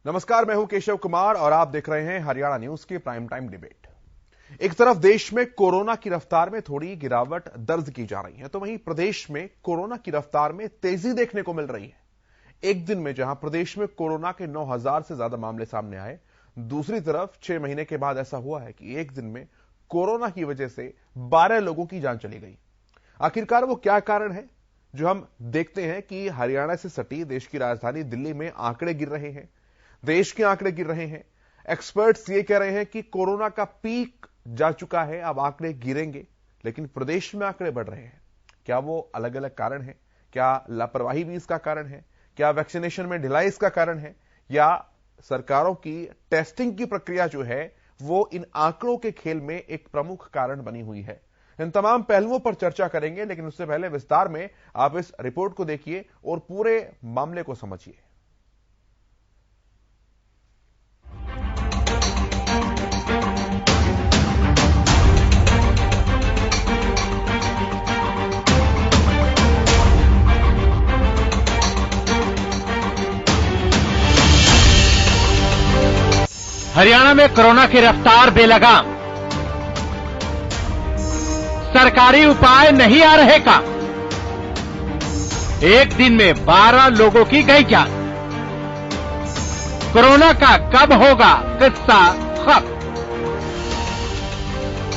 नमस्कार, मैं हूं केशव कुमार और आप देख रहे हैं हरियाणा न्यूज की प्राइम टाइम डिबेट। एक तरफ देश में कोरोना की रफ्तार में थोड़ी गिरावट दर्ज की जा रही है, तो वहीं प्रदेश में कोरोना की रफ्तार में तेजी देखने को मिल रही है। एक दिन में जहां प्रदेश में कोरोना के 9,000 से ज्यादा मामले सामने आए, दूसरी तरफ 6 महीने के बाद ऐसा हुआ है कि एक दिन में कोरोना की वजह से 12 लोगों की जान चली गई। आखिरकार वो क्या कारण है जो हम देखते हैं कि हरियाणा से सटी देश की राजधानी दिल्ली में आंकड़े गिर रहे हैं, देश के आंकड़े गिर रहे हैं। एक्सपर्ट्स ये कह रहे हैं कि कोरोना का पीक जा चुका है, अब आंकड़े गिरेंगे, लेकिन प्रदेश में आंकड़े बढ़ रहे हैं। क्या वो अलग अलग कारण हैं? क्या लापरवाही भी इसका कारण है? क्या वैक्सीनेशन में ढिलाई इसका कारण है? या सरकारों की टेस्टिंग की प्रक्रिया जो है वो इन आंकड़ों के खेल में एक प्रमुख कारण बनी हुई है? इन तमाम पहलुओं पर चर्चा करेंगे, लेकिन उससे पहले विस्तार में आप इस रिपोर्ट को देखिए और पूरे मामले को समझिए। हरियाणा में कोरोना की रफ्तार बेलगाम, सरकारी उपाय नहीं आ रहे का। एक दिन में 12 लोगों की गई जान। कोरोना का कब होगा किस्सा खत्म।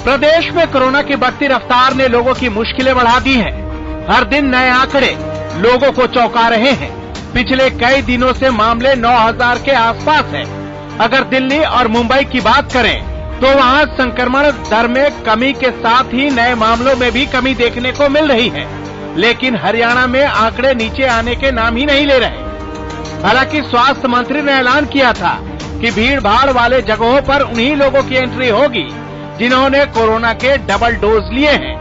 प्रदेश में कोरोना की बढ़ती रफ्तार ने लोगों की मुश्किलें बढ़ा दी हैं। हर दिन नए आंकड़े लोगों को चौंका रहे हैं। पिछले कई दिनों से मामले 9,000 के आसपास हैं। अगर दिल्ली और मुंबई की बात करें तो वहां संक्रमण दर में कमी के साथ ही नए मामलों में भी कमी देखने को मिल रही है, लेकिन हरियाणा में आंकड़े नीचे आने के नाम ही नहीं ले रहे। हालांकि स्वास्थ्य मंत्री ने ऐलान किया था कि भीड़ भाड़ वाले जगहों पर उन्हीं लोगों की एंट्री होगी जिन्होंने कोरोना के डबल डोज लिए हैं।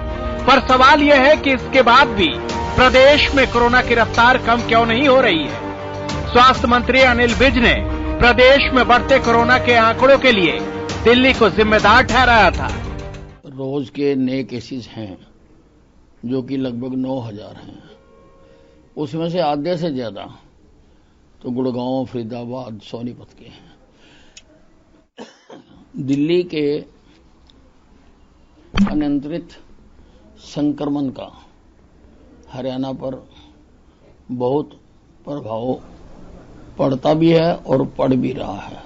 पर सवाल यह है कि इसके बाद भी प्रदेश में कोरोना की रफ्तार कम क्यों नहीं हो रही है। स्वास्थ्य मंत्री अनिल विज ने प्रदेश में बढ़ते कोरोना के आंकड़ों के लिए दिल्ली को जिम्मेदार ठहराया था। रोज के नए केसेस हैं जो कि लगभग 9,000 हैं। उसमें से आधे से ज्यादा तो गुड़गांव, फरीदाबाद, सोनीपत के हैं। दिल्ली के अनियंत्रित संक्रमण का हरियाणा पर बहुत प्रभाव पड़ता भी है और पड़ भी रहा है,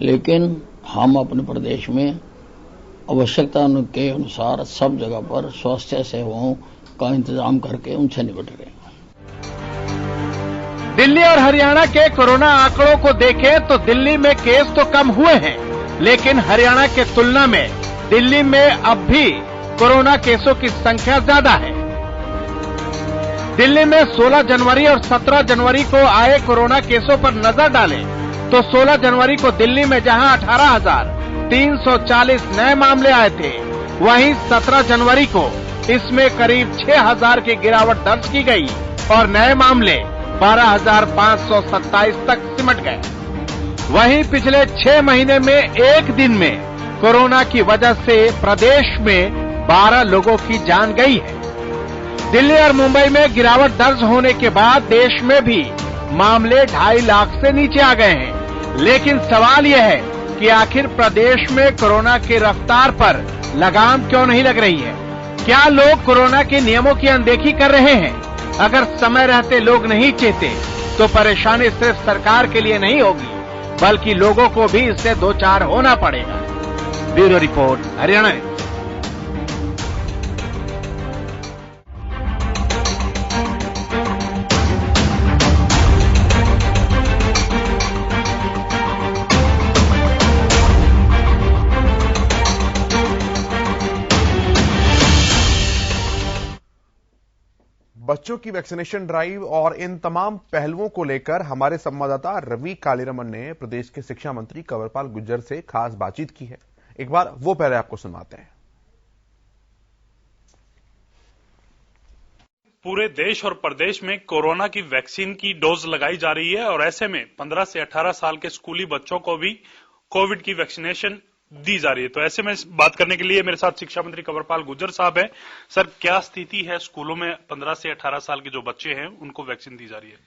लेकिन हम अपने प्रदेश में आवश्यकता के अनुसार सब जगह पर स्वास्थ्य सेवाओं का इंतजाम करके उनसे निपट रहे हैं। दिल्ली और हरियाणा के कोरोना आंकड़ों को देखें तो दिल्ली में केस तो कम हुए हैं, लेकिन हरियाणा के तुलना में दिल्ली में अब भी कोरोना केसों की संख्या ज्यादा है। दिल्ली में 16 जनवरी और 17 जनवरी को आए कोरोना केसों पर नजर डालें तो 16 जनवरी को दिल्ली में जहां 18,340 नए मामले आए थे, वहीं 17 जनवरी को इसमें करीब 6,000 की गिरावट दर्ज की गई और नए मामले 12,527 तक सिमट गए। वहीं पिछले 6 महीने में एक दिन में कोरोना की वजह से प्रदेश में 12 लोगों की जान गई है। दिल्ली और मुंबई में गिरावट दर्ज होने के बाद देश में भी मामले 2.5 लाख से नीचे आ गए हैं, लेकिन सवाल यह है कि आखिर प्रदेश में कोरोना की रफ्तार पर लगाम क्यों नहीं लग रही है। क्या लोग कोरोना के नियमों की अनदेखी कर रहे हैं? अगर समय रहते लोग नहीं चेते तो परेशानी सिर्फ सरकार के लिए नहीं होगी, बल्कि लोगों को भी इससे दो चार होना पड़ेगा। Bureau report, Haryana. बच्चों की वैक्सीनेशन ड्राइव और इन तमाम पहलुओं को लेकर हमारे संवाददाता रवि कालीरमन ने प्रदेश के शिक्षा मंत्री कंवरपाल गुर्जर से खास बातचीत की है। एक बार वो पहले आपको सुनवाते हैं। पूरे देश और प्रदेश में कोरोना की वैक्सीन की डोज लगाई जा रही है और ऐसे में 15 से 18 साल के स्कूली बच्चों को भी कोविड की वैक्सीनेशन दी जा रही है। तो ऐसे में बात करने के लिए मेरे साथ शिक्षा मंत्री कंवरपाल गुर्जर साहब हैं। सर, क्या स्थिति है स्कूलों में 15 से 18 साल के जो बच्चे हैं उनको वैक्सीन दी जा रही है?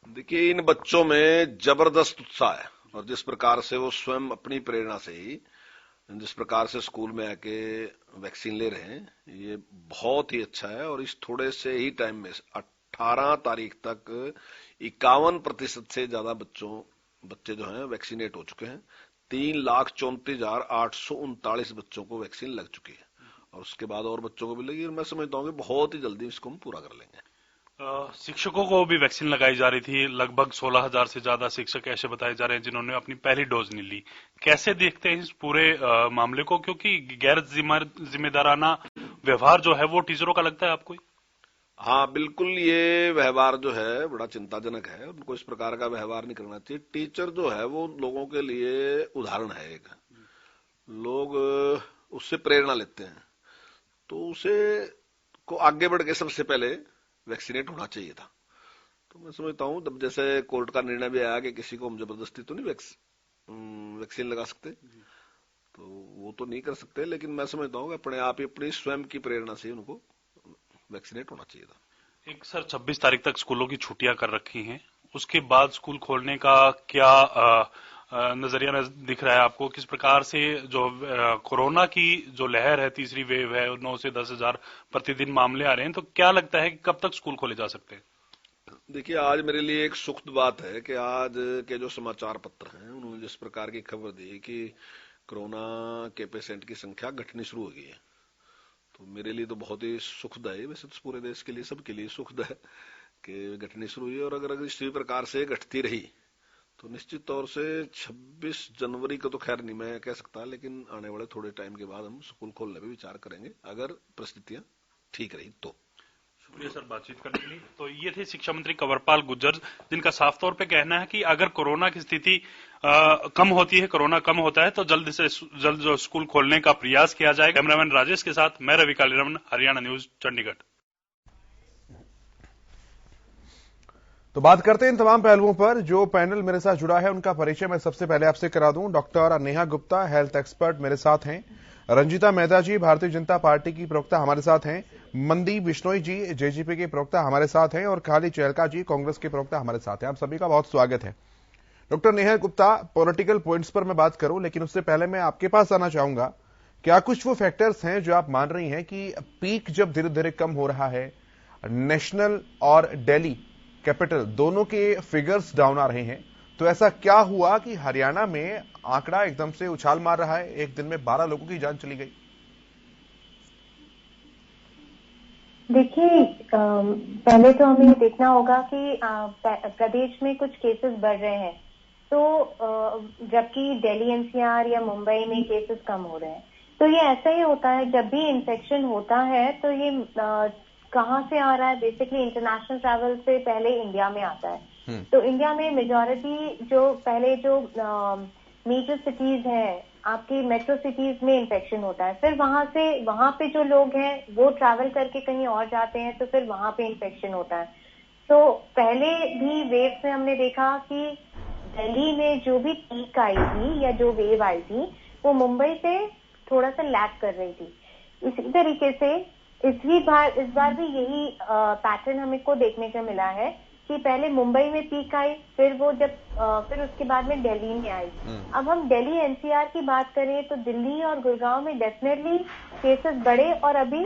देखिए, इन बच्चों में जबरदस्त उत्साह है और जिस प्रकार से वो स्वयं अपनी प्रेरणा से ही जिस प्रकार से स्कूल में आके वैक्सीन ले रहे हैं, ये बहुत ही अच्छा है। और इस थोड़े से ही टाइम में 18 तारीख तक 51% से ज्यादा बच्चे जो हैं वैक्सीनेट हो चुके हैं। 3,34,839 बच्चों को वैक्सीन लग चुकी है और उसके बाद और बच्चों को भी लगी। और मैं समझता हूँ कि बहुत ही जल्दी इसको हम पूरा कर लेंगे। शिक्षकों को भी वैक्सीन लगाई जा रही थी। लगभग 16,000 से ज्यादा शिक्षक ऐसे बताए जा रहे हैं जिन्होंने अपनी पहली डोज नहीं ली। कैसे देखते हैं इस पूरे मामले को, क्योंकि गैर जिम्मेदाराना व्यवहार जो है वो टीचरों का लगता है आपको? हाँ, बिल्कुल, ये व्यवहार जो है बड़ा चिंताजनक है। उनको इस प्रकार का व्यवहार नहीं करना चाहिए। टीचर जो है वो लोगों के लिए उदाहरण है। एक लोग उससे प्रेरणा लेते हैं, तो उसे को आगे बढ़ के सबसे पहले वैक्सीनेट होना चाहिए था। तो मैं समझता हूं जब जैसे कोर्ट का निर्णय भी आया कि किसी को हम जबरदस्ती तो नहीं वैक्सीन लगा सकते, तो वो तो नहीं कर सकते, लेकिन मैं समझता हूं कि अपने आप ही अपनी स्वयं की प्रेरणा से उनको वैक्सीनेट होना चाहिए था। एक सर 26 तारीख तक स्कूलों की छुट्टियां कर रखी हैं, उसके बाद स्कूल खोलने का क्या नजरिया दिख रहा है आपको? किस प्रकार से जो कोरोना की जो लहर है, तीसरी वेव है, 9 से 10,000 प्रतिदिन मामले आ रहे हैं, तो क्या लगता है कि कब तक स्कूल खोले जा सकते हैं? देखिए, आज मेरे लिए एक सुखद बात है कि आज के जो समाचार पत्र हैं उन्होंने जिस प्रकार की खबर दी कि कोरोना के पेशेंट की संख्या घटनी शुरू हो गई है, तो मेरे लिए तो बहुत ही सुखद है। वैसे तो पूरे देश के लिए, सबके लिए सुखद है कि घटनी शुरू हुई। और अगर इसी प्रकार से घटती रही तो निश्चित तौर से 26 जनवरी को तो खैर नहीं मैं कह सकता, लेकिन आने वाले थोड़े टाइम के बाद हम स्कूल खोलने पर विचार करेंगे अगर परिस्थितियां ठीक रही तो। शुक्रिया सर बातचीत करने के लिए। तो ये थे शिक्षा मंत्री कंवरपाल गुर्जर, जिनका साफ तौर पे कहना है कि अगर कोरोना की स्थिति कम होती है, कोरोना कम होता है, तो जल्द से जल्द जो स्कूल खोलने का प्रयास किया जाएगा। कैमरामैन राजेश के साथ मैं रवि कालीरमन, हरियाणा न्यूज, चंडीगढ़। तो बात करते हैं इन तमाम पहलुओं पर। जो पैनल मेरे साथ जुड़ा है उनका परिचय मैं सबसे पहले आपसे करा दूं। Doctor Neha Gupta, health expert, मेरे साथ हैं। रंजीता मेहता जी, भारतीय जनता पार्टी की प्रवक्ता, हमारे साथ हैं। मनदीप बिश्नोई जी, जेजेपी के प्रवक्ता, हमारे साथ हैं। और खाली चेहलका जी, कांग्रेस के प्रवक्ता, हमारे साथ हैं। आप सभी का बहुत स्वागत है। Doctor Neha Gupta, political points पर मैं बात करूं, लेकिन उससे पहले मैं आपके पास आना चाहूंगा। क्या कुछ वो फैक्टर्स हैं जो आप मान रही हैं कि पीक जब धीरे धीरे कम हो रहा है, नेशनल और दिल्ली कैपिटल दोनों के फिगर्स डाउन आ रहे हैं, तो ऐसा क्या हुआ कि हरियाणा में आंकड़ा एकदम से उछाल मार रहा है? एक दिन में 12 लोगों की जान चली गई। देखिए, पहले तो हमें ये देखना होगा कि प्रदेश में कुछ केसेस बढ़ रहे हैं, तो जबकि दिल्ली एनसीआर या मुंबई में केसेस कम हो रहे हैं। तो ये ऐसा ही होता है, जब भी इन्फेक्शन होता है तो ये कहाँ से आ रहा है? बेसिकली इंटरनेशनल ट्रैवल से पहले इंडिया में आता है। तो इंडिया में मेजॉरिटी जो पहले जो मेजर सिटीज हैं, आपकी मेट्रो सिटीज में इन्फेक्शन होता है, फिर वहां पे जो लोग हैं वो ट्रैवल करके कहीं और जाते हैं, तो फिर वहां पे इन्फेक्शन होता है। तो पहले भी वेव में हमने देखा कि दिल्ली में जो भी पीक आई थी या जो वेव आई थी वो मुंबई से थोड़ा सा लैग कर रही थी। इसी तरीके से इस बार भी यही पैटर्न हमें को देखने को मिला है कि पहले मुंबई में पीक आई, फिर उसके बाद में दिल्ली में आई। अब हम दिल्ली एनसीआर की बात करें तो दिल्ली और गुड़गांव में डेफिनेटली केसेस बढ़े और अभी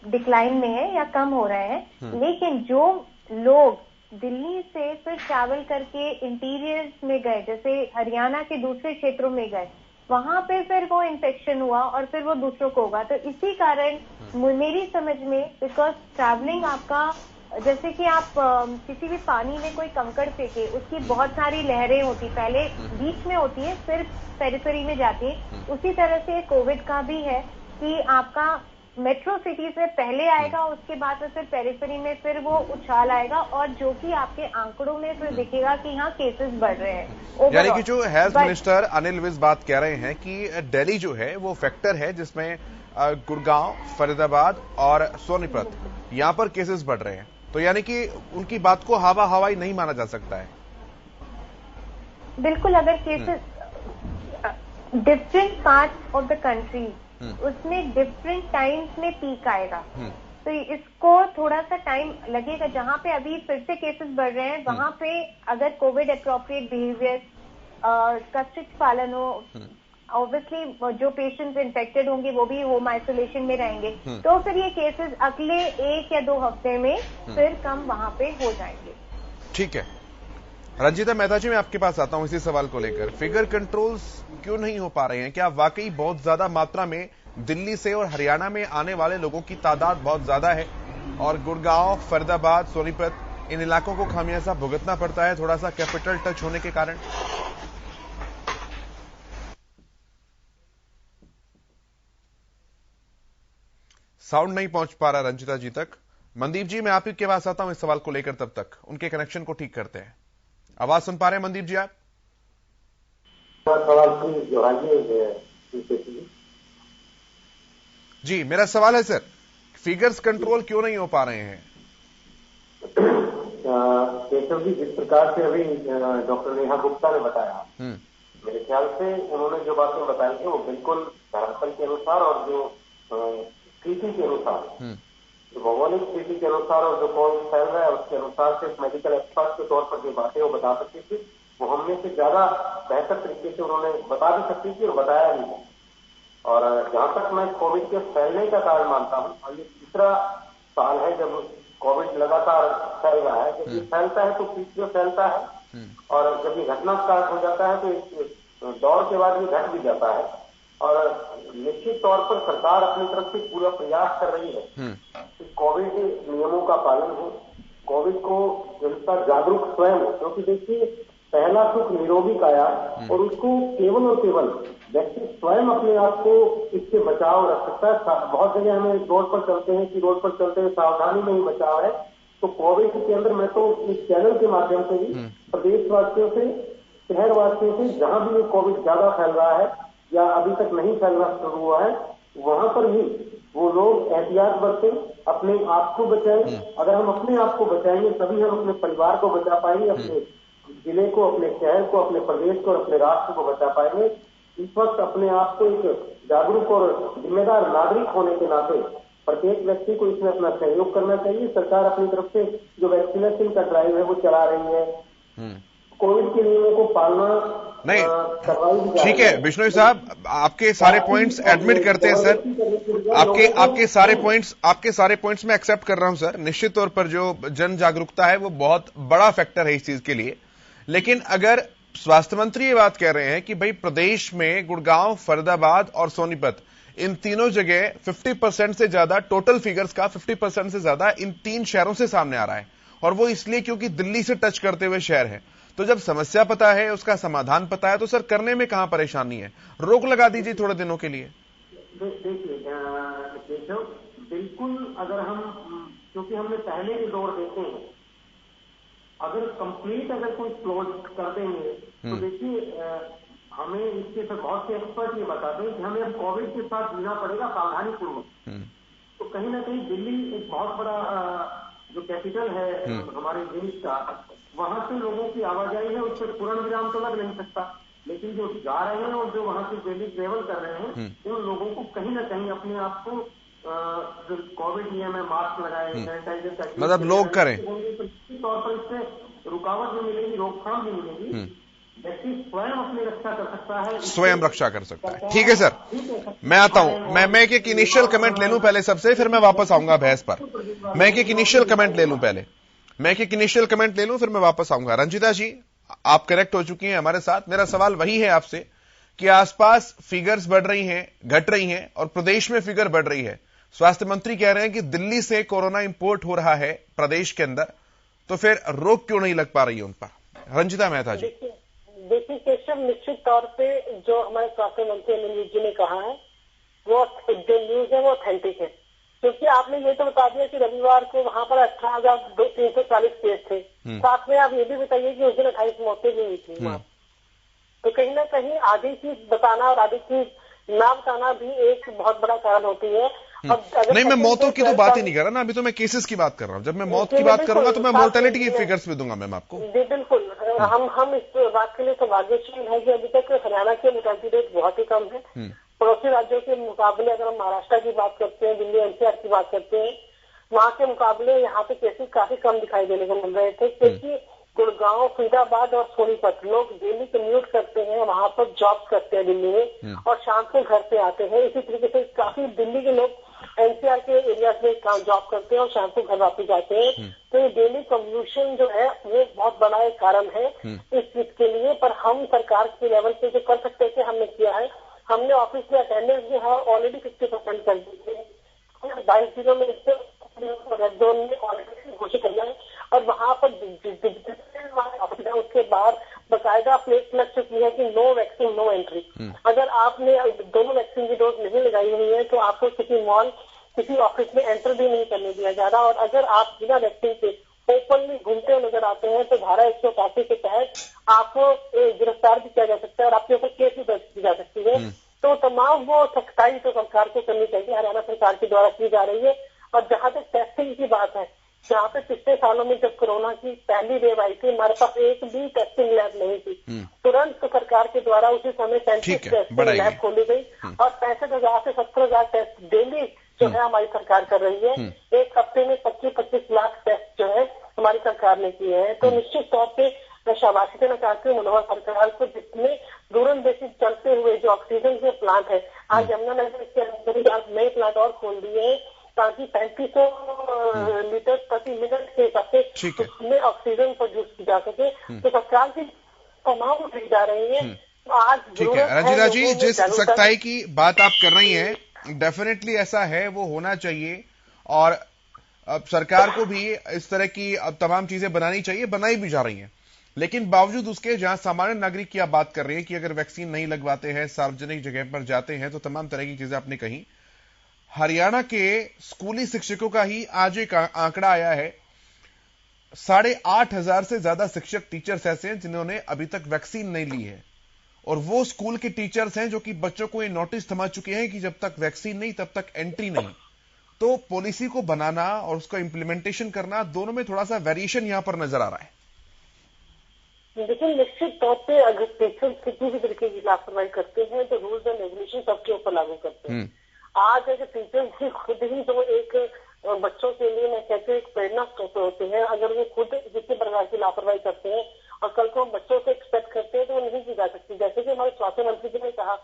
डिक्लाइन में है या कम हो रहे हैं। लेकिन जो लोग दिल्ली से फिर ट्रैवल करके इंटीरियर्स में गए, जैसे हरियाणा के दूसरे क्षेत्रों में गए, वहां पे फिर वो इन्फेक्शन हुआ और फिर वो दूसरों को होगा। तो इसी कारण मेरी समझ में, बिकॉज ट्रैवलिंग आपका, जैसे कि आप किसी भी पानी में कोई कंकड़ फेंके, उसकी बहुत सारी लहरें होती, पहले बीच में होती है फिर पेरिफेरी में जाती है। उसी तरह से कोविड का भी है कि आपका मेट्रो सिटीज में पहले आएगा, उसके बाद में फिर पेरिफेरी में फिर वो उछाल आएगा, और जो कि आपके आंकड़ों में फिर दिखेगा कि हाँ केसेस बढ़ रहे हैं। यानी कि जो हेल्थ मिनिस्टर अनिल विज बात कह रहे हैं कि दिल्ली जो है वो फैक्टर है जिसमें गुड़गांव, फरीदाबाद और सोनीपत यहां पर केसेस बढ़ रहे हैं, तो यानी कि उनकी बात को हवा हवाई नहीं माना जा सकता है। बिल्कुल, अगर cases different parts of the country, उसमें डिफरेंट टाइम्स में पीक आएगा, तो इसको थोड़ा सा टाइम लगेगा। जहां पे अभी फिर से केसेस बढ़ रहे हैं, वहां पे अगर कोविड एप्रोप्रिएट बिहेवियर का स्ट्रिक्ट पालन हो, ऑब्वियसली जो पेशेंट्स इन्फेक्टेड होंगे वो भी होम आइसोलेशन में रहेंगे, तो फिर ये केसेस अगले 1 या 2 हफ्ते में फिर कम वहां पे हो जाएंगे। ठीक है रंजीता मेहता जी, मैं आपके पास आता हूं इसी सवाल को लेकर। फिगर कंट्रोल्स क्यों नहीं हो पा रहे हैं? क्या वाकई बहुत ज्यादा मात्रा में दिल्ली से और हरियाणा में आने वाले लोगों की तादाद बहुत ज्यादा है और गुड़गांव, फरीदाबाद, सोनीपत इन इलाकों को खामियाजा भुगतना पड़ता है थोड़ा सा कैपिटल टच होने के कारण? साउंड नहीं पहुंच पा रहा रंजीता जी तक। मनदीप जी, मैं आप ही के पास आता हूं इस सवाल को लेकर, तब तक उनके कनेक्शन को ठीक करते हैं। आवाज सुन पा रहे हैं मनदीप जी आप? जी, मेरा सवाल है सर, फिगर्स कंट्रोल क्यों नहीं हो पा रहे हैं? केशव जी, जिस प्रकार से अभी डॉक्टर नेहा गुप्ता ने बताया, मेरे ख्याल से उन्होंने जो बातें बताई थी वो बिल्कुल धरातल के अनुसार और जो स्थिति के अनुसार, जो भौगोलिक स्थिति के अनुसार और जो कोविड फैल रहा है उसके अनुसार से मेडिकल एक्सपर्ट के तौर पर जो बातें वो बता सकती थी, वो हमने से ज्यादा बेहतर तरीके से उन्होंने बता भी सकती थी और बताया भी है। और जहां तक मैं कोविड के फैलने का कारण मानता हूं, और ये तीसरा साल है जब कोविड लगातार फैल रहा है, जब ये फैलता है तो पीक में फैलता है और जब ये घटना स्टार्ट हो जाता है तो एक दौर के बाद ये घट भी जाता है। और निश्चित तौर पर सरकार अपनी तरफ से पूरा प्रयास कर रही है कि कोविड नियमों का पालन हो, कोविड को जनता जागरूक स्वयं हो, क्योंकि देखिए पहला सुख निरोगी काया, और उसको केवल और केवल व्यक्ति स्वयं अपने आप को इससे बचाव रख सकता है। बहुत जगह हमें रोड पर चलते हैं कि रोड पर चलते हुए सावधानी में ही बचाव है, तो कोविड के अंदर मैं तो इस चैनल के माध्यम से भी प्रदेशवासियों से, शहरवासियों से, जहां भी ये कोविड ज्यादा फैल रहा है या अभी तक नहीं फैलना शुरू हुआ है, वहां पर भी वो लोग एहतियात बरतें, अपने आप को बचाएं। अगर हम अपने आप को बचाएंगे तभी हम अपने परिवार को बचा पाएंगे, अपने जिले को, अपने शहर को, अपने प्रदेश को और अपने राष्ट्र को बचा पाएंगे। इस वक्त अपने आप को एक जागरूक और जिम्मेदार नागरिक होने के नाते प्रत्येक व्यक्ति को इसमें अपना सहयोग करना चाहिए। सरकार अपनी तरफ से जो वैक्सीनेशन का ड्राइव है वो चला रही है, कोविड के नियमों को पालना नहीं, ठीक है विष्णु साहब, आपके सारे पॉइंट्स एडमिट करते हैं सर, आपके सारे पॉइंट्स मैं एक्सेप्ट कर रहा हूं सर। निश्चित तौर पर जो जन जागरूकता है वो बहुत बड़ा फैक्टर है इस चीज के लिए, लेकिन अगर स्वास्थ्य मंत्री ये बात कह रहे हैं कि भाई प्रदेश में गुड़गांव, फरीदाबाद और सोनीपत इन तीनों जगह 50% से ज्यादा, टोटल फिगर्स का 50% से ज्यादा इन 3 शहरों से सामने आ रहा है, और वो इसलिए क्योंकि दिल्ली से टच करते हुए शहर है। तो जब समस्या पता है, उसका समाधान पता है, तो सर करने में कहां परेशानी है? रोक लगा दीजिए थोड़े दिनों के लिए। देखिए बिल्कुल, अगर हम, क्योंकि हमने पहले भी दौर देखे हैं, अगर कंप्लीट अगर कोई क्लोज कर देंगे तो देखिए हमें इसके साथ बहुत से एक्सपर्ट ये बताते हैं कि हमें अब कोविड के साथ जीना पड़ेगा सावधानी पूर्वक। तो कहीं ना कहीं दिल्ली एक बहुत बड़ा जो कैपिटल है हमारे देश का, वहां से लोगों की आवाजाही है, उस पर पूर्ण विराम तो लग नहीं सकता, लेकिन जो जा रहे हैं और जो वहां से डेली ट्रेवल कर रहे हैं, उन लोगों को कहीं ना कहीं अपने आप को जो कोविड नियम है, मास्क लगाए, सैनिटाइजर का मतलब लोग करें, निश्चित तौर पर इससे रुकावट भी मिलेगी, रोकथाम भी मिलेगी। व्यक्ति स्वयं अपनी रक्षा कर सकता है, स्वयं रक्षा कर सकता है। ठीक है सर, मैं आता हूं, मैं एक इनिशियल कमेंट ले लूं पहले सबसे, फिर मैं वापस आऊंगा बहस पर। मैं एक इनिशियल कमेंट ले लूं पहले, फिर मैं वापस आऊंगा। रंजीता जी, आप करेक्ट हो चुकी हैं हमारे साथ। मेरा सवाल वही है आपसे कि आसपास फिगर्स बढ़ रही हैं, घट रही हैं, और प्रदेश में फिगर बढ़ रही है। स्वास्थ्य मंत्री कह रहे हैं कि दिल्ली से कोरोना इंपोर्ट हो रहा है प्रदेश के अंदर, तो फिर रोक क्यों नहीं लग पा रही है उन पर? रंजीता मेहता जी। देखिए केशव, निश्चित तौर पे जो हमारे स्वास्थ्य मंत्री अनिल जी ने कहा है वो जो न्यूज है वो ऑथेंटिक है, क्योंकि आपने ये तो बता दिया कि रविवार को वहां पर 18,340 केस थे, साथ में आप ये भी बताइए कि उस दिन 28 मौतें भी हुई थी वहां। तो कहीं ना कहीं आधी चीज बताना और आधी चीज ना बताना भी एक बहुत बड़ा कारण होती है। नहीं, मैं मौतों की तो बात ही नहीं कर रहा ना, अभी तो मैं केसेस की बात कर रहा हूँ। जब मैं मौत की बात करूंगा तो मैं मोर्टेलिटी की फिगर्स भी दूंगा मैम आपको। जी बिल्कुल, हम इस बात के लिए सौभाग्यशाली है कि अभी तक हरियाणा की मोर्टेलिटी रेट बहुत ही कम है। पड़ोसी राज्यों के मुकाबले अगर हम महाराष्ट्र की बात करते हैं, दिल्ली एनसीआर की बात करते हैं, वहां के मुकाबले यहाँ पे केसेस काफी कम दिखाई देने को मिल रहे थे, क्योंकि गुड़गांव, फरीदाबाद और सोनीपत लोग डेली कम्यूट करते हैं, वहां पर जॉब करते हैं दिल्ली में और शाम को घर पे आते हैं। इसी तरीके से काफी दिल्ली के लोग एनसीआर के एरियाज में जॉब करते हैं और शाम को घर वापस जाते हैं। तो ये डेली कम्यूशन जो है वो बहुत बड़ा एक कारण है इस चीज के लिए। पर हम सरकार के लेवल पे जो कर सकते थे हमने किया है। हमने ऑफिस में अटेंडेंस जो है ऑलरेडी 50% कर दी है। 22 जिलों में रेड जोन में ऑलरेडी घोषित करना है और वहां पर उसके बाद बकायदा प्लेट लग चुकी है कि नो वैक्सीन नो एंट्री। अगर आपने दोनों वैक्सीन की डोज नहीं लगाई हुई है तो आपको किसी मॉल किसी ऑफिस में एंटर भी नहीं करने दिया जा रहा। और अगर आप बिना वैक्सीन के ओपनली घूमते हुए नजर आते हैं तो धारा 185 के तहत आपको गिरफ्तार भी किया जा सकता है और आपके ऊपर केस भी दर्ज की जा सकती है। तो तमाम वो सख्ताई तो सरकार को करनी चाहिए, हरियाणा सरकार के द्वारा की जा रही है। और जहां तक टेस्टिंग की बात है, जहाँ पे पिछले सालों में जब कोरोना की पहली वेव आई थी हमारे पास एक भी टेस्टिंग लैब नहीं थी। तुरंत तो सरकार के द्वारा उसी समय 35 टेस्टिंग लैब खोली गई और 65,000 से 70,000 टेस्ट डेली जो है हमारी सरकार कर रही है। एक हफ्ते में 25-25 लाख टेस्ट जो है हमारी सरकार ने किए हैं। तो निश्चित तौर पे मैं शाबाशी देना चाहती हूँ मनोहर सरकार को, जिसमें दूरंदेशी चलते हुए जो ऑक्सीजन के प्लांट है, आज यमुनानगर के अंदर आज नए प्लांट और खोल दिए हैं ताकि 3500 लीटर प्रति मिनट के हिसाब से उसमें ऑक्सीजन प्रोड्यूस की जा सके। तो सरकार की तमाम उठाई जा रही है। आज ठीक है रंजीता जी, जिस सख्ताई की बात आप कर रही हैं डेफिनेटली ऐसा है, वो होना चाहिए और अब सरकार को भी इस तरह की अब तमाम चीजें बनानी चाहिए, बनाई भी जा रही हैं। लेकिन बावजूद उसके जहां सामान्य नागरिक की आप बात कर रहे हैं कि अगर वैक्सीन नहीं लगवाते हैं, सार्वजनिक जगह पर जाते हैं, तो तमाम तरह की चीजें आपने कही। हरियाणा के स्कूली शिक्षकों का ही आज एक आंकड़ा आया है, 8,500 से ज्यादा शिक्षक टीचर्स ऐसे हैं जिन्होंने अभी तक वैक्सीन नहीं ली है। और वो स्कूल के टीचर्स हैं जो कि बच्चों को ये नोटिस थमा चुके हैं कि जब तक वैक्सीन नहीं तब तक एंट्री नहीं। तो पॉलिसी को बनाना और उसका इंप्लीमेंटेशन करना, दोनों में थोड़ा सा वेरिएशन यहां पर नजर आ रहा है। लेकिन निश्चित तौर पे अगर टीचर किसी भी तरीके की लापरवाही करते हैं तो रूल्स एंड रेगुलेशन सबके ऊपर लागू करते हैं। आज अगर टीचर्स भी खुद ही जो एक बच्चों के लिए मैं कहते हैं एक प्रेरणा स्रोत होते हैं, अगर वो खुद किसी प्रकार की लापरवाही करते हैं और कल को हम बच्चों से एक्सपेक्ट करते हैं तो वो नहीं की जा सकती। जैसे कि हमारे स्वास्थ्य मंत्री जी ने कहा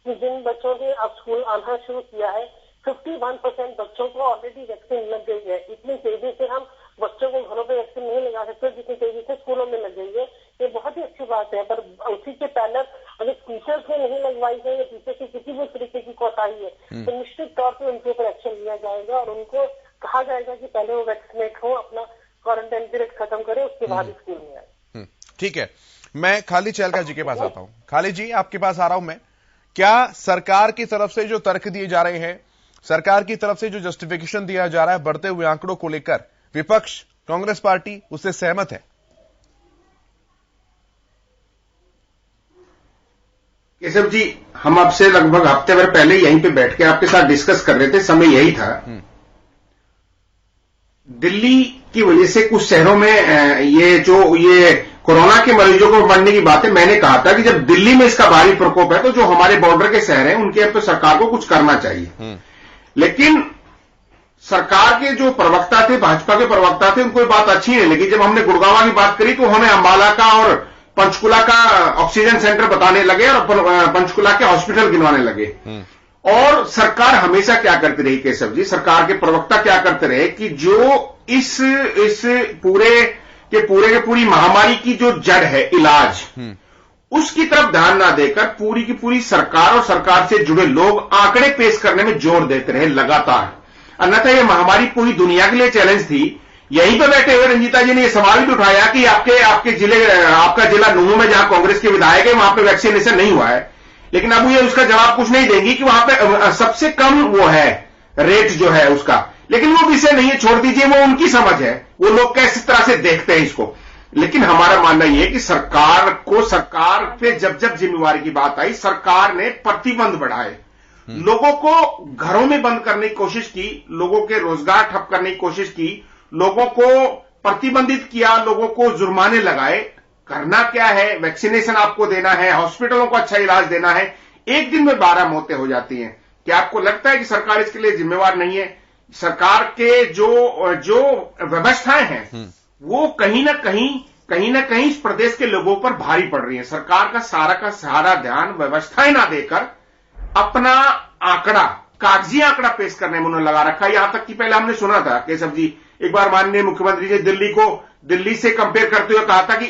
कि जिन बच्चों ने अब स्कूल आना शुरू किया है 51% बच्चों को ऑलरेडी वैक्सीन लग गई है। इतनी तेजी से हम बच्चों को घरों पे वैक्सीन नहीं लगा सकते जितनी तेजी से स्कूलों में लग गई है। ये बहुत ही अच्छी बात है। पर उसी के पहले अगर टीचर्स ने नहीं लगवाई है या टीचर की किसी भी तरीके की कोताही है तो निश्चित तौर पे उनके ऊपर एक्शन लिया जाएगा और उनको कहा जाएगा कि पहले वो वैक्सीनेट हो, अपना क्वारंटाइन पीरियड खत्म करे, उसके बाद स्कूल में आए। ठीक है, मैं खालिद चहलका जी के पास आता हूं। खालिद जी, आपके पास आ रहा हूं मैं। क्या सरकार की तरफ से जो तर्क दिए जा रहे हैं, सरकार की तरफ से जो जस्टिफिकेशन दिया जा रहा है बढ़ते हुए आंकड़ों को लेकर, विपक्ष कांग्रेस पार्टी उससे सहमत है? केशव जी, हम आपसे लगभग हफ्ते भर पहले यहीं पे बैठ के आपके साथ डिस्कस कर रहे थे, समय यही था। दिल्ली की वजह से कुछ शहरों में ये कोरोना के मरीजों को बढ़ने की बात है। मैंने कहा था कि जब दिल्ली में इसका भारी प्रकोप है तो जो हमारे बॉर्डर के शहर हैं उनके अब तो सरकार को कुछ करना चाहिए। लेकिन सरकार के जो प्रवक्ता थे, भाजपा के प्रवक्ता थे, उनको ये बात अच्छी नहीं लगी। जब हमने गुड़गांव की बात करी तो हमें अंबाला का और पंचकुला का ऑक्सीजन सेंटर बताने लगे और पंचकुला के हॉस्पिटल गिनवाने लगे। और सरकार हमेशा क्या करती रही केशव जी, सरकार के प्रवक्ता क्या करते रहे कि जो इस पूरी महामारी की जो जड़ है इलाज, उसकी तरफ ध्यान ना देकर पूरी की पूरी सरकार और सरकार से जुड़े लोग आंकड़े पेश करने में जोर देते रहे लगातार। अन्यथा यह महामारी पूरी दुनिया के लिए चैलेंज थी। यहीं पर बैठे हुए रंजीता जी ने यह सवाल भी उठाया कि आपका जिला नूंह में जहां कांग्रेस के विधायक है वहां पे वैक्सीनेशन नहीं हुआ है। लेकिन अब ये उसका जवाब कुछ नहीं देंगी कि वहां पे सबसे कम वो है रेट जो है उसका। लेकिन वो विषय नहीं है, छोड़ दीजिए, वो उनकी समझ है, वो लोग किस तरह से देखते हैं इसको। लेकिन हमारा मानना यह है कि सरकार पे जब जिम्मेवारी की बात आई, सरकार ने प्रतिबंध बढ़ाए, लोगों को घरों में बंद करने की कोशिश की, लोगों के रोजगार ठप करने की कोशिश की, लोगों को प्रतिबंधित किया, लोगों को जुर्माने लगाए। करना क्या है, वैक्सीनेशन आपको देना है, हॉस्पिटलों को अच्छा इलाज देना है, एक दिन में 12 मौतें हो जाती हैं। क्या आपको लगता है कि सरकार इसके लिए जिम्मेवार नहीं है? सरकार के जो व्यवस्थाएं हैं वो कहीं ना कहीं कहीं ना कहीं इस प्रदेश के लोगों पर भारी पड़ रही है। सरकार का सारा ध्यान व्यवस्थाएं ना देकर अपना आंकड़ा, कागजी आंकड़ा पेश करने में उन्होंने लगा रखा है। यहां तक कि पहले हमने सुना था केशव जी, एक बार माननीय मुख्यमंत्री जी दिल्ली से कंपेयर करते हुए कहा था कि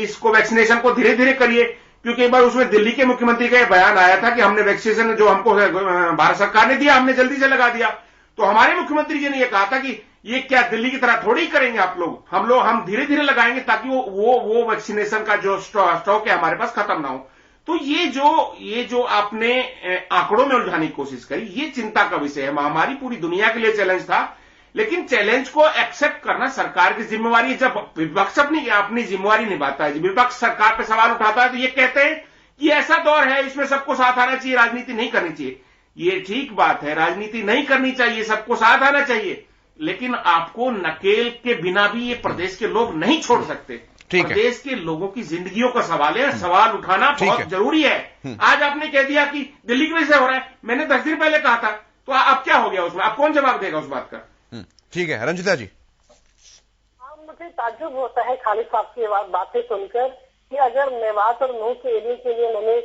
इसको वैक्सीनेशन को धीरे धीरे करिए, क्योंकि एक बार उसमें दिल्ली के मुख्यमंत्री का यह बयान आया था कि हमने वैक्सीनेशन जो हमको भारत सरकार ने दिया हमने जल्दी से लगा दिया। तो हमारे मुख्यमंत्री जी ने यह कहा था कि ये क्या दिल्ली की तरह थोड़ी करेंगे आप लोग, हम धीरे धीरे लगाएंगे ताकि वो वैक्सीनेशन का जो स्टॉक है हमारे पास खत्म ना हो। तो ये जो आपने आंकड़ों में उलझाने की कोशिश करी, ये चिंता का विषय है। महामारी पूरी दुनिया के लिए चैलेंज था, लेकिन चैलेंज को एक्सेप्ट करना सरकार की जिम्मेवारी है। जब विपक्ष अपनी जिम्मेवारी निभाता है, विपक्ष सरकार पर सवाल उठाता है, तो ये कहते हैं कि ऐसा दौर है, इसमें सबको साथ आना चाहिए, राजनीति नहीं करनी चाहिए। ये ठीक बात है, राजनीति नहीं करनी चाहिए, सबको साथ आना चाहिए, लेकिन आपको नकेल के बिना भी ये प्रदेश के लोग नहीं छोड़ सकते। प्रदेश के लोगों की जिंदगियों का सवाल है, सवाल उठाना बहुत जरूरी है। आज आपने कह दिया कि दिल्ली की वजह से हो रहा है, मैंने 10 दिन पहले कहा था, तो अब क्या हो गया उसमें? अब कौन जवाब देगा उस बात का? ठीक है, रंजिता जी। मुझे ताज्जुब होता है खालिद साहब की बातें सुनकर कि अगर मेवात और नूह के एरिया के लिए मैंने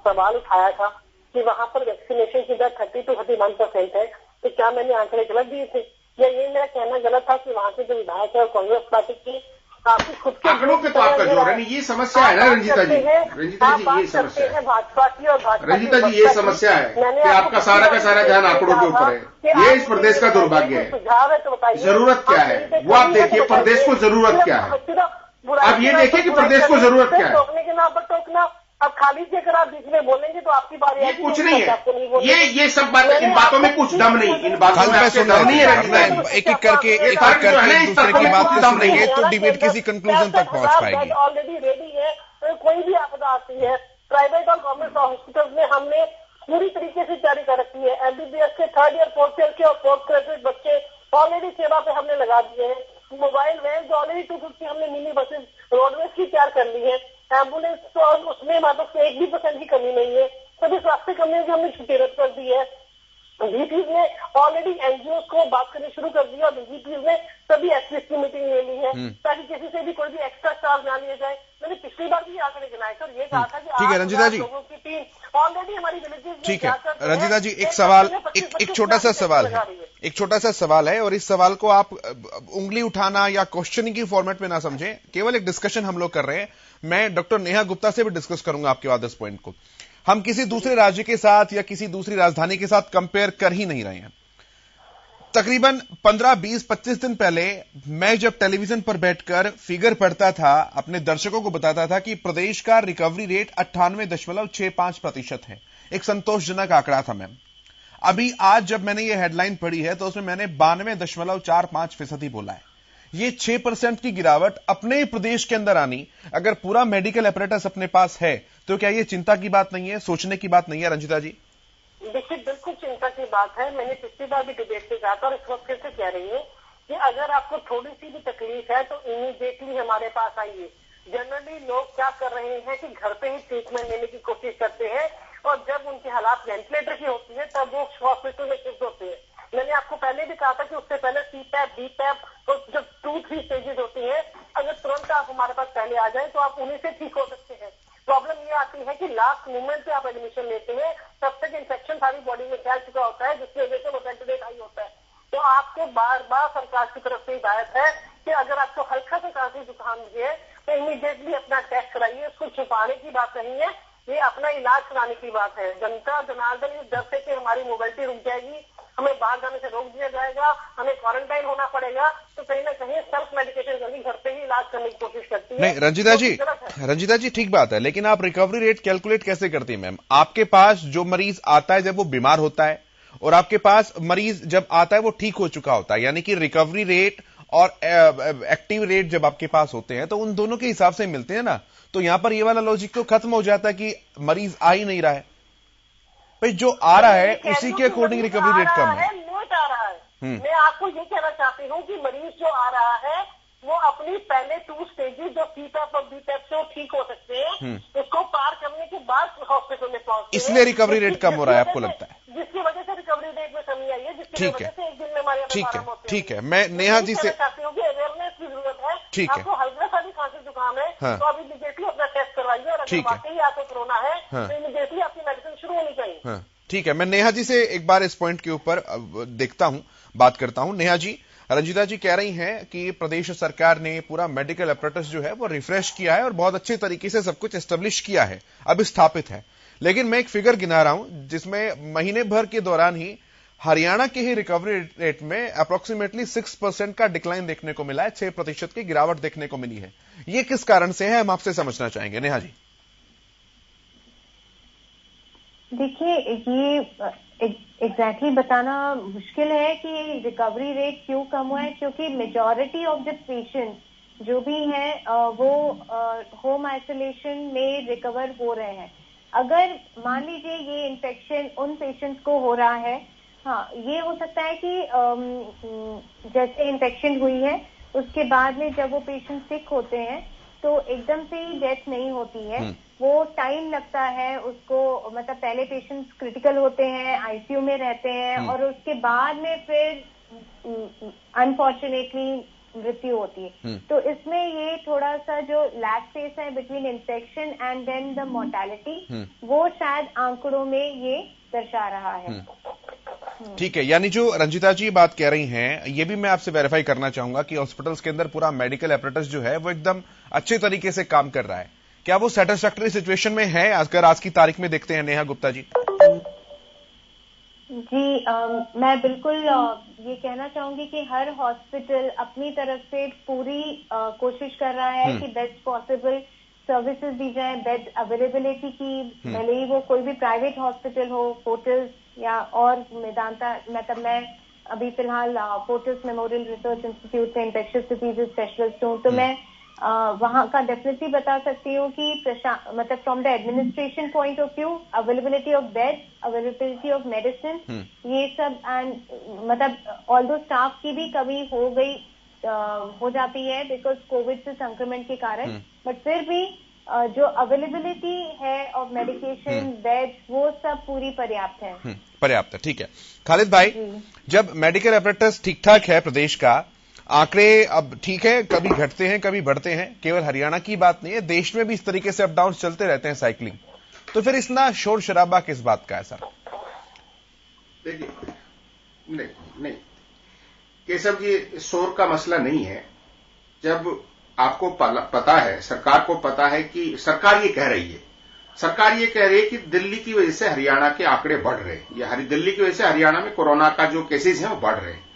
सवाल उठाया था कि वहां पर वैक्सीनेशन की दर 30 to 31% है, तो क्या मैंने आंकड़े गलत दिए थे, या ये मेरा कहना गलत था कि वहां के जो विधायक है कांग्रेस पार्टी की काफी खुद के आंकड़ों पे तो आपका जोर है, ये समस्या है ना रंजिता जी। ये समस्या है भाजपा की, और भाजपा रंजिता जी ये समस्या है कि आपका सारा ध्यान आंकड़ों के ऊपर है। ये इस प्रदेश का दुर्भाग्य है। सुझाव है तो बताइए, जरूरत क्या है वो आप देखिए, प्रदेश को जरूरत क्या है अब ये देखिए कि प्रदेश को जरूरत क्या है। टोकने के नाम पर टोकना, अब खाली से अगर आप बीच में बोलेंगे तो आपकी बारी ये कुछ नहीं है, ये सब बात, इन बातों में कुछ दम नहीं, इन बातों में दम नहीं है। एक एक करके दूसरे की बात को सुनेंगे तो डिबेट किसी कंक्लूजन तक पहुंच पाएगी। ऑलरेडी रेडी है, तो कोई भी आपदा आती है, प्राइवेट और गवर्नमेंट हॉस्पिटल में हमने पूरी तरीके से तैयारी कर रखी है। एमबीबीएस के 3rd ईयर 4th ईयर के और पोस्ट ग्रेजुएट बच्चे ऑलरेडी सेवा पे हमने लगा दिए हैं। मोबाइल वैन जो ऑलरेडी 250 हमने मिनी बसेज रोडवेज की तैयार कर ली है। एम्बुलेंस तो उसमें मतलब 1% की कमी नहीं है। सभी स्वास्थ्य कर्मियों की हमने छुट्टी रद्द कर दी है। डीजीपीज ने ऑलरेडी एनजीओ को बात करनी शुरू कर दी और डीजीपीज ने सभी एसपीएस की मीटिंग ले ली है ताकि किसी से भी कोई भी एक्स्ट्रा चार्ज ना लिया जाए। मैंने पिछली बार भी आंकड़े गिनाए सर, ये कहा था कि ठीक है रंजिता जी, लोगों की टीम ऑलरेडी हमारी विलेजेस में ठीक है रंजिता जी, एक सवाल, एक छोटा सा सवाल है, एक छोटा सा सवाल है, और इस सवाल को आप उंगली उठाना या क्वेश्चनिंग की फॉर्मेट में ना समझें, केवल एक डिस्कशन हम लोग कर रहे हैं। मैं डॉक्टर नेहा गुप्ता से भी डिस्कस करूंगा आपके बाद इस पॉइंट को। हम किसी दूसरे राज्य के साथ या किसी दूसरी राजधानी के साथ कंपेयर कर ही नहीं रहे हैं। तकरीबन 15, 20, 25 दिन पहले मैं जब टेलीविजन पर बैठकर फिगर पढ़ता था, अपने दर्शकों को बताता था कि प्रदेश का रिकवरी रेट 98.65% है। एक संतोषजनक आंकड़ा था मैम। अभी आज जब मैंने ये हेडलाइन पढ़ी है तो उसमें मैंने 92.45% बोला है। ये 6% की गिरावट अपने ही प्रदेश के अंदर आनी, अगर पूरा मेडिकल अपरेटस अपने पास है तो क्या ये चिंता की बात नहीं है, सोचने की बात नहीं है रंजिता जी? देखिए बिल्कुल चिंता की बात है। मैंने पिछली बार भी डिबेट से कहा था और इस वक्त फिर से कह रही हूँ कि अगर आपको थोड़ी सी भी तकलीफ है तो इमीडिएटली हमारे पास आइए। जनरली लोग क्या कर रहे हैं कि घर पे ही ट्रीटमेंट लेने की कोशिश करते हैं और जब उनकी हालात वेंटिलेटर की होती है तब वो हॉस्पिटल में शिफ्ट होते हैं। मैंने आपको पहले भी कहा था कि उससे पहले सीपैप, बीपैप तो जब 2-3 स्टेजेस होती है, अगर तुरंत आप हमारे पास पहले आ जाए तो आप उन्हीं से ठीक हो सकते हैं। प्रॉब्लम ये आती है कि लास्ट मोमेंट पे आप एडमिशन लेते हैं, तब तक इन्फेक्शन सारी बॉडी में फैल चुका होता है, जिसकी वजह से वो वेंटिलेट हाई होता है। तो आपको बार बार सरकार की तरफ से हिदायत है कि अगर आपको हल्का सा खांसी जुकाम भी है तो इमीडिएटली अपना टेस्ट कराइए। उसको छुपाने की बात नहीं है, ये अपना इलाज कराने की बात है। जनता जनार्दन इस डर से कि हमारी मोबिलिटी रुक जाएगी, हमें बाहर जाने से रोक दिया जाएगा, हमें क्वारंटाइन होना पड़ेगा, तो कहीं ना कहीं सेल्फ मेडिकेशन करके घर पे ही इलाज करने की कोशिश करती है। नहीं रंजिता जी ठीक बात है, लेकिन आप रिकवरी रेट कैलकुलेट कैसे करती हैं मैम? आपके पास जो मरीज आता है जब वो बीमार होता है और आपके पास मरीज जब आता है वो ठीक हो चुका होता है, यानी कि रिकवरी रेट और एक्टिव रेट जब आपके पास होते हैं तो उन दोनों के हिसाब से मिलते हैं ना। तो यहां पर ये वाला लॉजिक तो खत्म हो जाता है कि मरीज आ ही नहीं रहा है भाई, जो आ रहा है उसी के अकॉर्डिंग रिकवरी रेट कम है। लेट आ रहा है। मैं आपको ये कहना चाहती हूँ कि मरीज जो आ रहा है वो अपनी पहले 2 स्टेजेस जो सीपैप और बीपैप से ठीक हो सकते हैं, उसको पार करने के बाद हॉस्पिटल में पहुंचते हैं। इसलिए रिकवरी रेट कम हो रहा है आपको लगता है? जिसकी वजह से रिकवरी रेट में कमी आई है, जिसकी वजह से एक दिन में हमारे ठीक है। मैं नेहा जी से चाहती हूँ कि अवेयरनेस की जरूरत है। ठीक है, आपको हल्का सा भी हाँ। तो आप इमीडिएटली अपना टेस्ट करवाइए, और अगर वाकई आपको कोरोना है तो इमीडिएटली आपकी मेडिसिन शुरू होनी चाहिए। हाँ, ठीक है। मैं नेहा जी से एक बार इस पॉइंट के ऊपर देखता हूं, बात करता हूं। नेहा जी, रंजीता जी कह रही हैं कि प्रदेश सरकार ने पूरा मेडिकल अपरेटस जो है वो रिफ्रेश किया है और बहुत अच्छे तरीके से सब कुछ एस्टेब्लिश किया है, अब स्थापित है। लेकिन मैं एक फिगर गिना रहा हूं जिसमें महीने भर के दौरान ही हरियाणा के ही रिकवरी रेट में अप्रोक्सीमेटली 6% का डिक्लाइन देखने को मिला है, 6% की गिरावट देखने को मिली है। ये किस कारण से है, हम आपसे समझना चाहेंगे। नेहा जी। देखिए, ये एग्जैक्टली बताना मुश्किल है कि रिकवरी रेट क्यों कम हुआ है, क्योंकि मेजॉरिटी ऑफ द पेशेंट्स जो भी हैं वो होम आइसोलेशन में रिकवर हो रहे हैं। अगर मान लीजिए ये इन्फेक्शन उन पेशेंट्स को हो रहा है, हाँ, ये हो सकता है कि जैसे इन्फेक्शन हुई है उसके बाद में जब वो पेशेंट सिक होते हैं तो एकदम से ही डेथ नहीं होती है, वो टाइम लगता है उसको, मतलब पहले पेशेंट्स क्रिटिकल होते हैं, आईसीयू में रहते हैं और उसके बाद में फिर अनफॉर्चुनेटली मृत्यु होती है। तो इसमें ये थोड़ा सा जो लैग फेस है between infection and then the mortality, वो शायद आंकड़ों में ये दर्शा रहा है। ठीक है, यानी जो रंजीता जी बात कह रही हैं, ये भी मैं आपसे वेरीफाई करना चाहूंगा कि हॉस्पिटल्स के अंदर पूरा मेडिकल अपरेटस जो है वो एकदम अच्छे तरीके से काम कर रहा है। क्या वो सैटिस्फैक्टरी सिचुएशन में है अगर आज की तारीख में देखते हैं? नेहा गुप्ता जी। जी, मैं बिल्कुल ये कहना चाहूंगी कि हर हॉस्पिटल अपनी तरफ से पूरी कोशिश कर रहा है कि बेस्ट पॉसिबल सर्विसेज दी जाए, बेड अवेलेबिलिटी की, भले ही वो कोई भी प्राइवेट हॉस्पिटल हो, फोर्टिस या और मेदांता, मतलब मैं अभी फिलहाल फोर्टिस मेमोरियल रिसर्च इंस्टीट्यूट से इन्फेक्शियस डिजीजेज स्पेशलिस्ट हूँ, तो मैं वहां का डेफिनेटली बता सकती हूँ कि मतलब from the administration point of view, availability of bed, availability of medicine, ये सब, एंड मतलब ऑल्दो स्टाफ की भी कमी हो जाती है बिकॉज कोविड से संक्रमण के कारण, बट फिर भी जो अवेलेबिलिटी है ऑफ मेडिकेशन, बेड, वो सब पूरी पर्याप्त है। पर्याप्त है, ठीक है। खालिद भाई, जब मेडिकल अपरेटस ठीक ठाक है प्रदेश का, आंकड़े अब ठीक है, कभी घटते हैं कभी बढ़ते हैं, केवल हरियाणा की बात नहीं है, देश में भी इस तरीके से अप डाउन चलते रहते हैं साइकिलिंग, तो फिर इतना शोर शराबा किस बात का है सर? देखिए, नहीं केशव जी, शोर का मसला नहीं है। जब आपको पता है, सरकार को पता है कि सरकार ये कह रही है कि दिल्ली की वजह से हरियाणा के आंकड़े बढ़ रहे हैं, या दिल्ली की वजह से हरियाणा में कोरोना का जो केसेस हैं वो बढ़ रहे हैं।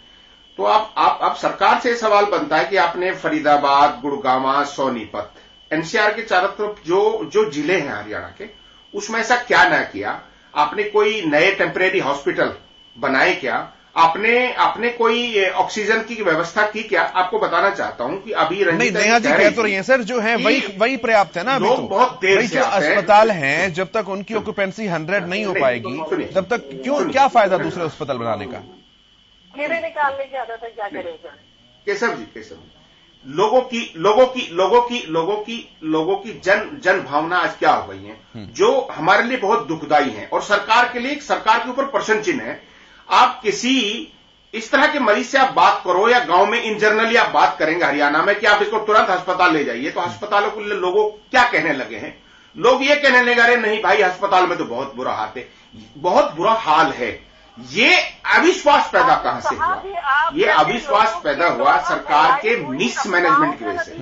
तो आप सरकार से सवाल बनता है कि आपने फरीदाबाद, गुड़गांव, सोनीपत, एनसीआर के चारों तरफ जो जिले हैं हरियाणा के, उसमें ऐसा क्या ना किया? आपने कोई नए टेम्परेरी हॉस्पिटल बनाए क्या? आपने कोई ऑक्सीजन की व्यवस्था की क्या? आपको बताना चाहता हूं कि अभी नेहा जी कह तो रही हैं सर, जो है वही पर्याप्त है ना। अभी तो बहुत देर से अस्पताल हैं, जब तक उनकी ऑक्यूपेंसी 100 नहीं हो पाएगी तब तक क्या फायदा दूसरे अस्पताल बनाने का? कीड़े निकालने की आदत है, क्या करेगा? केशव जी, लोगों की जन भावना आज क्या हो गई है, जो हमारे लिए बहुत दुखदाई है, और सरकार के लिए, सरकार के ऊपर प्रश्न चिन्ह है। आप किसी इस तरह के मरीज से आप बात करो, या गांव में इन जनरली आप बात करेंगे हरियाणा में कि आप इसको तुरंत अस्पताल ले जाइए, तो अस्पतालों को लोगों क्या कहने लगे हैं? लोग ये कहने लगे, अरे नहीं भाई, अस्पताल में तो बहुत बुरा हाल है, बहुत बुरा हाल है। ये अविश्वास पैदा कहां से हुआ? ये अविश्वास पैदा हुआ सरकार के मिसमैनेजमेंट की वजह से।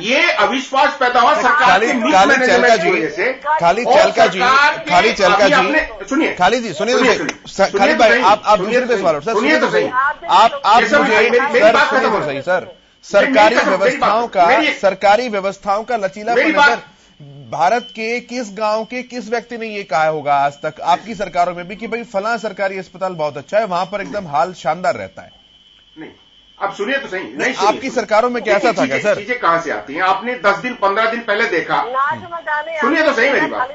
ये अविश्वास पैदा हुआ सरकार के मिसमैनेजमेंट की वजह से। खालिद चैलका जी, सुनिए, खालिद जी सुनिए, खालिद भाई आप दूसरे पे सवाल, सर सुनिए तो सही, आप मुझे सर, सरकारी व्यवस्थाओं का लचीलापन भारत के किस गांव के किस व्यक्ति ने ये कहा होगा आज तक आपकी सरकारों में भी कि भाई फलां सरकारी अस्पताल बहुत अच्छा है, वहां पर एकदम हाल शानदार रहता है? नहीं, अब सुनिए तो सही, नहीं आपकी सरकारों में कैसा था क्या सर? चीजें कहां से आती हैं? आपने 10 दिन 15 दिन पहले देखा, सुनिए तो सही मेरी बात,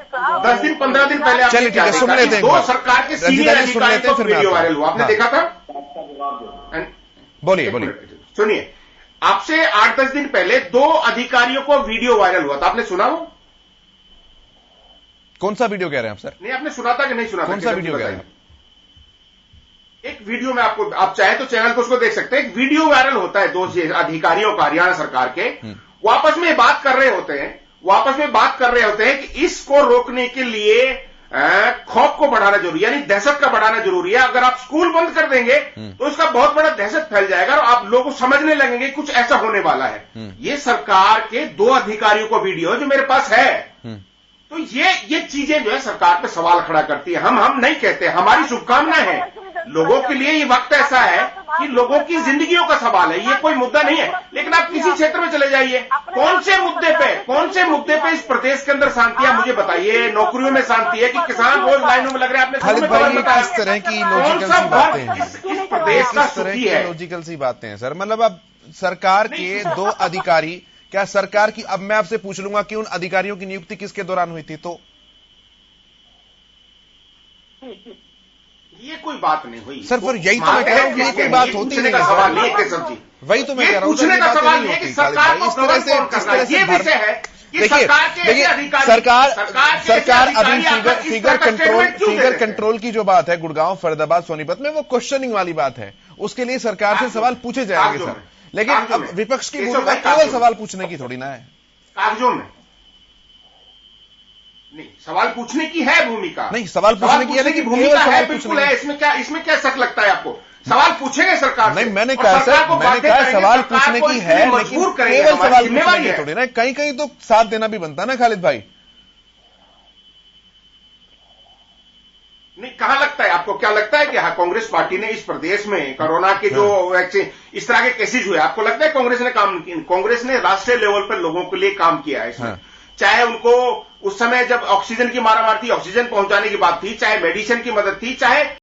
10 दिन 15 दिन पहले, चलिए ठीक है, सुन लेते हैं, दो सरकार के सीनियर अधिकारियों को वीडियो वायरल हुआ, आपने देखा था? बोलिए, सुनिए, आपसे 8-10 दिन पहले 2 अधिकारियों को वीडियो वायरल हुआ था, आपने सुना? वो कौन सा वीडियो कह रहे हैं आप सर? नहीं, आपने सुना था कि नहीं सुना? कौन सा वीडियो कह रहे हैं? एक वीडियो में आपको, आप चाहे तो चैनल को उसको देख सकते हैं, एक वीडियो वायरल होता है 2 अधिकारियों का हरियाणा सरकार के, वो आपस में बात कर रहे होते हैं कि इसको रोकने के लिए खौफ को बढ़ाना जरूरी, यानी दहशत का बढ़ाना जरूरी है। अगर आप स्कूल बंद कर देंगे तो इसका बहुत बड़ा दहशत फैल जाएगा और आप लोग समझने लगेंगे कुछ ऐसा होने वाला है। ये सरकार के 2 अधिकारियों का वीडियो जो मेरे पास है, तो ये चीजें जो है सरकार पे सवाल खड़ा करती है। हम नहीं कहते, हमारी शुभकामना है लोगों के लिए। ये वक्त ऐसा है कि लोगों की जिंदगियों का सवाल है, ये कोई मुद्दा नहीं है। लेकिन आप किसी क्षेत्र में चले जाइए, कौन से मुद्दे पे इस प्रदेश के अंदर शांति है मुझे बताइए। नौकरियों में शांति है कि किसान रोज लाइनों में लग रहे हैं। आपने खालिद भाई किस तरह की लॉजिकल सी बातें हैं, इस प्रदेश का सुखी है। लॉजिकल सी बातें हैं सर। मतलब अब सरकार के 2 अधिकारी, क्या सरकार की, अब मैं आपसे पूछ लूंगा कि उन अधिकारियों की नियुक्ति किसके दौरान हुई थी, तो ये कोई बात नहीं हुई सर। फिर यही तो मैं कह रहा हूं कि ये कोई बात होती नहीं है। सवाल नहीं है सर जी, वही तो मैं कह रहा हूं, पूछने का सवाल नहीं है कि सरकार को इस तरह से ये विषय है। देखिए सरकार अभी फिगर कंट्रोल की जो बात है गुड़गांव, फरीदाबाद, सोनीपत में, वो क्वेश्चनिंग वाली बात है। उसके लिए सरकार से सवाल पूछे जाएंगे सर। लेकिन अब विपक्ष की भूमिका केवल सवाल पूछने की थोड़ी ना है। कागजों में नहीं, सवाल पूछने की है भूमिका। नहीं, सवाल पूछने की है, लेकिन भूमिका है, बिल्कुल है। इसमें क्या शक लगता है आपको? सवाल पूछेंगे सरकार से। नहीं, मैंने कहा सवाल पूछने की है, लेकिन केवल सवाल पूछने की थोड़ी ना। कहीं कहीं तो साथ देना भी बनता है ना खालिद भाई। नहीं, कहां लगता है आपको? क्या लगता है कि हाँ, कांग्रेस पार्टी ने इस प्रदेश में कोरोना के जो वैक्सीन, इस तरह के केसेज हुए, आपको लगता है कांग्रेस ने राष्ट्रीय लेवल पर लोगों के लिए काम किया है इसमें? चाहे उनको उस समय जब ऑक्सीजन की मारामारी थी, ऑक्सीजन पहुंचाने की बात थी, चाहे मेडिसिन की मदद थी, चाहे